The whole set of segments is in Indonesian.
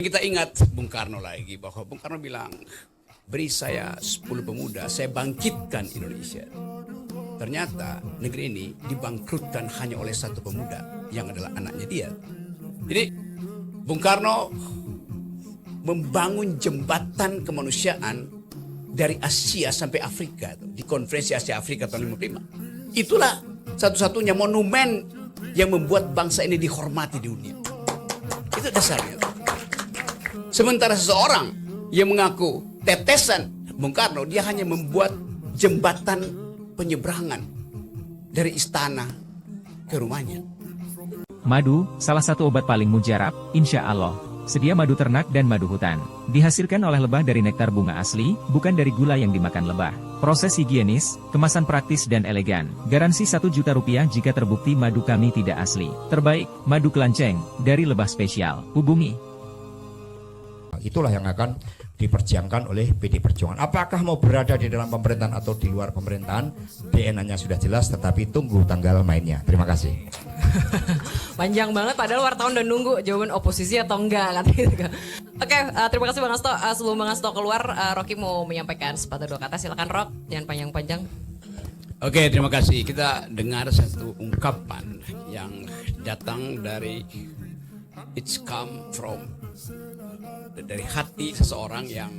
Kita ingat Bung Karno lagi, bahwa Bung Karno bilang, beri saya 10 pemuda, saya bangkitkan Indonesia. Ternyata negeri ini dibangkrutkan hanya oleh satu pemuda, yang adalah anaknya dia. Jadi Bung Karno membangun jembatan kemanusiaan dari Asia sampai Afrika, di konferensi Asia Afrika tahun 55. Itulah satu-satunya monumen yang membuat bangsa ini dihormati di dunia. Itu dasarnya. Sementara seseorang yang mengaku tetesan Bung Karno, dia hanya membuat jembatan penyeberangan dari istana ke rumahnya. Madu, salah satu obat paling mujarab, insya Allah. Sedia madu ternak dan madu hutan. Dihasilkan oleh lebah dari nektar bunga asli, bukan dari gula yang dimakan lebah. Proses higienis, kemasan praktis dan elegan. Garansi 1 juta rupiah jika terbukti madu kami tidak asli. Terbaik, madu kelanceng, dari lebah spesial. Hubungi. Itulah yang akan diperjuangkan oleh PD Perjuangan. Apakah mau berada di dalam pemerintahan atau di luar pemerintahan, DNA-nya sudah jelas, tetapi tunggu tanggal mainnya. Terima kasih. Panjang banget, padahal wartawan udah nunggu jawaban oposisi atau enggak katanya. Oke, terima kasih Bang Hasto. Sebelum Bang Hasto keluar, Rocky mau menyampaikan sepatah 2 kata. Silakan Rok, jangan panjang-panjang. Oke, terima kasih. Kita dengar satu ungkapan yang datang dari it's come from, dari hati seseorang yang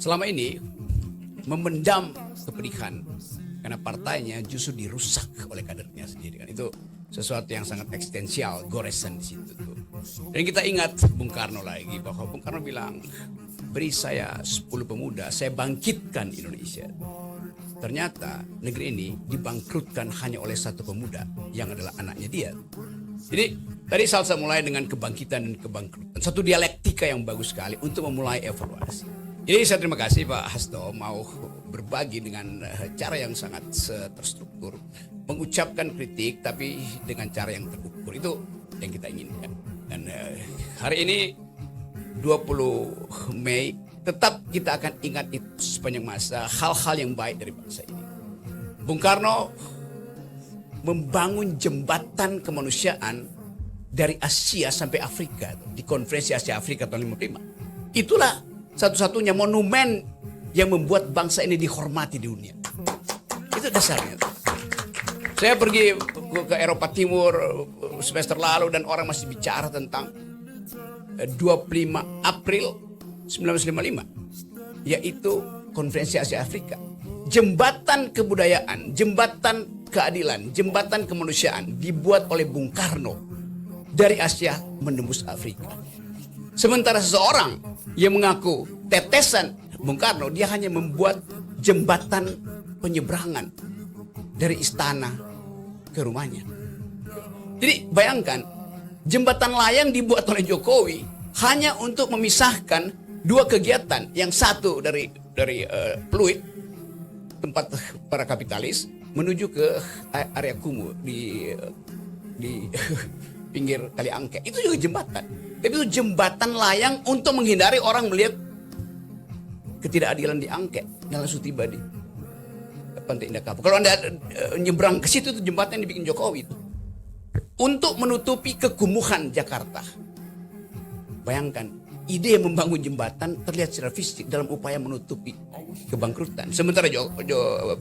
selama ini memendam kepedihan karena partainya justru dirusak oleh kadernya sendiri. Kan itu sesuatu yang sangat eksistensial, goresan di situ tuh. Dan kita ingat Bung Karno lagi, bahwa Bung Karno bilang, beri saya 10 pemuda, saya bangkitkan Indonesia. Ternyata negeri ini dibangkrutkan hanya oleh satu pemuda, yang adalah anaknya dia. Jadi tadi Salsa mulai dengan kebangkitan dan kebangkrutan. Satu dialektika yang bagus sekali untuk memulai evaluasi. Jadi saya terima kasih Pak Hasto mau berbagi dengan cara yang sangat terstruktur. Mengucapkan kritik tapi dengan cara yang terukur. Itu yang kita inginkan. Dan hari ini 20 Mei tetap kita akan ingat itu sepanjang masa, hal-hal yang baik dari bangsa ini. Bung Karno membangun jembatan kemanusiaan dari Asia sampai Afrika di konferensi Asia Afrika tahun 55. Itulah satu-satunya monumen yang membuat bangsa ini dihormati di dunia. Itu dasarnya. Saya pergi ke Eropa Timur semester lalu dan orang masih bicara tentang 25 April 1955, yaitu konferensi Asia Afrika. Jembatan kebudayaan, jembatan keadilan, jembatan kemanusiaan dibuat oleh Bung Karno dari Asia menembus Afrika. Sementara seseorang yang mengaku tetesan Bung Karno, dia hanya membuat jembatan penyeberangan dari istana ke rumahnya. Jadi bayangkan, jembatan layang dibuat oleh Jokowi hanya untuk memisahkan 2 kegiatan, yang satu dari Pluit, tempat para kapitalis, menuju ke area kumuh di pinggir Kali Angke. Itu juga jembatan. Tapi itu jembatan layang untuk menghindari orang melihat ketidakadilan di Angke. Langsung tiba di Pantai Indah Kapuk. Kalau Anda nyebrang ke situ, itu jembatan yang dibikin Jokowi itu. Untuk menutupi kekumuhan Jakarta. Bayangkan, ide yang membangun jembatan terlihat secara fisik dalam upaya menutupi kebangkrutan. Sementara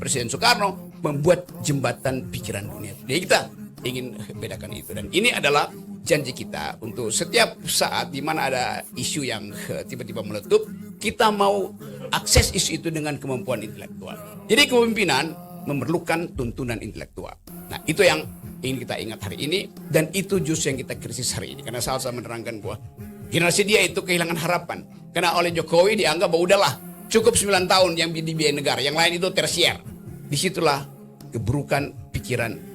Presiden Soekarno membuat jembatan pikiran dunia. Jadi kita ingin bedakan itu. Dan ini adalah janji kita untuk setiap saat di mana ada isu yang tiba-tiba meletup, kita mau akses isu itu dengan kemampuan intelektual. Jadi kepemimpinan memerlukan tuntunan intelektual. Nah, itu yang ingin kita ingat hari ini, dan itu justru yang kita krisis hari ini. Karena Salsa menerangkan bahwa generasi dia itu kehilangan harapan. Karena oleh Jokowi dianggap bahwa udahlah, cukup 9 tahun yang dibiayai negara, yang lain itu tersier. Disitulah keburukan pikiran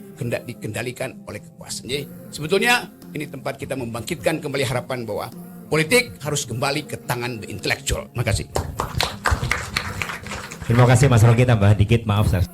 dikendalikan oleh kekuasaan. Jadi sebetulnya ini tempat kita membangkitkan kembali harapan bahwa politik harus kembali ke tangan the intellectual. Terima kasih. Terima kasih Mas Rocky, tambah dikit maaf Sir.